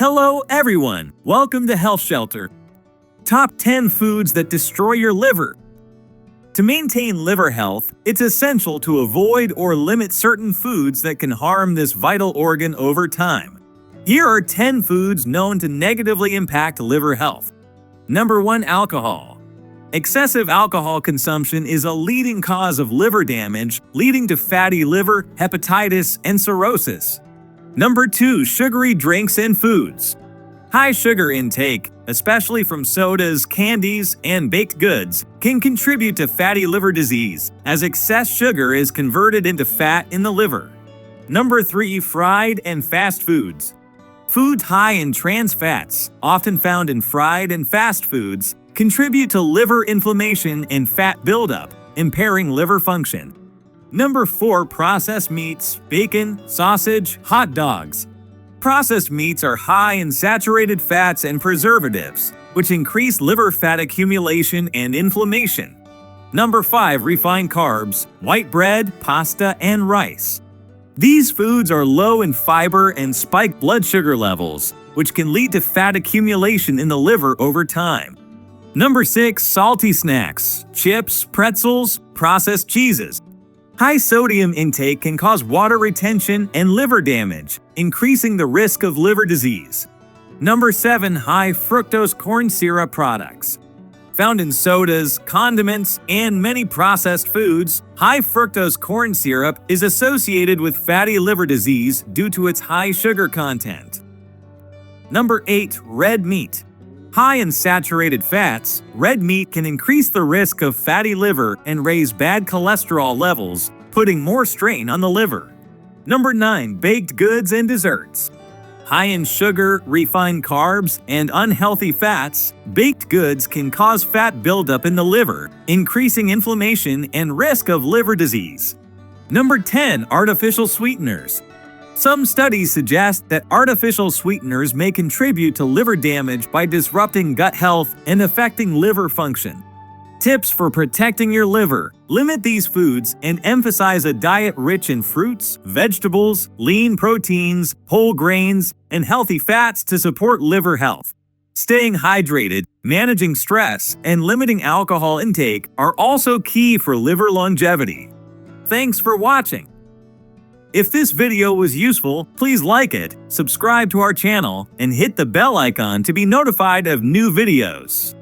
Hello everyone, welcome to Health Shelter. Top 10 foods that destroy your liver. To maintain liver health, it's essential to avoid or limit certain foods that can harm this vital organ over time. Here are 10 foods known to negatively impact liver health. Number 1. Alcohol. Excessive alcohol consumption is a leading cause of liver damage, leading to fatty liver, hepatitis, and cirrhosis. Number 2. Sugary drinks and foods. High sugar intake, especially from sodas, candies, and baked goods, can contribute to fatty liver disease, as excess sugar is converted into fat in the liver. Number 3. Fried and fast foods. Foods high in trans fats, often found in fried and fast foods, contribute to liver inflammation and fat buildup, impairing liver function. Number 4. Processed meats, bacon, sausage, hot dogs. Processed meats are high in saturated fats and preservatives, which increase liver fat accumulation and inflammation. Number 5. Refined carbs, white bread, pasta, and rice. These foods are low in fiber and spike blood sugar levels, which can lead to fat accumulation in the liver over time. Number 6. Salty snacks, chips, pretzels, processed cheeses. High sodium intake can cause water retention and liver damage, increasing the risk of liver disease. Number 7. High fructose corn syrup products. Found in sodas, condiments, and many processed foods, high fructose corn syrup is associated with fatty liver disease due to its high sugar content. Number 8. Red meat. High in saturated fats, red meat can increase the risk of fatty liver and raise bad cholesterol levels, putting more strain on the liver. Number 9. Baked goods and desserts. High in sugar, refined carbs, and unhealthy fats, baked goods can cause fat buildup in the liver, increasing inflammation and risk of liver disease. Number 10. Artificial sweeteners. Some studies suggest that artificial sweeteners may contribute to liver damage by disrupting gut health and affecting liver function. Tips for protecting your liver: limit these foods and emphasize a diet rich in fruits, vegetables, lean proteins, whole grains, and healthy fats to support liver health. Staying hydrated, managing stress, and limiting alcohol intake are also key for liver longevity. Thanks for watching. If this video was useful, please like it, subscribe to our channel, and hit the bell icon to be notified of new videos.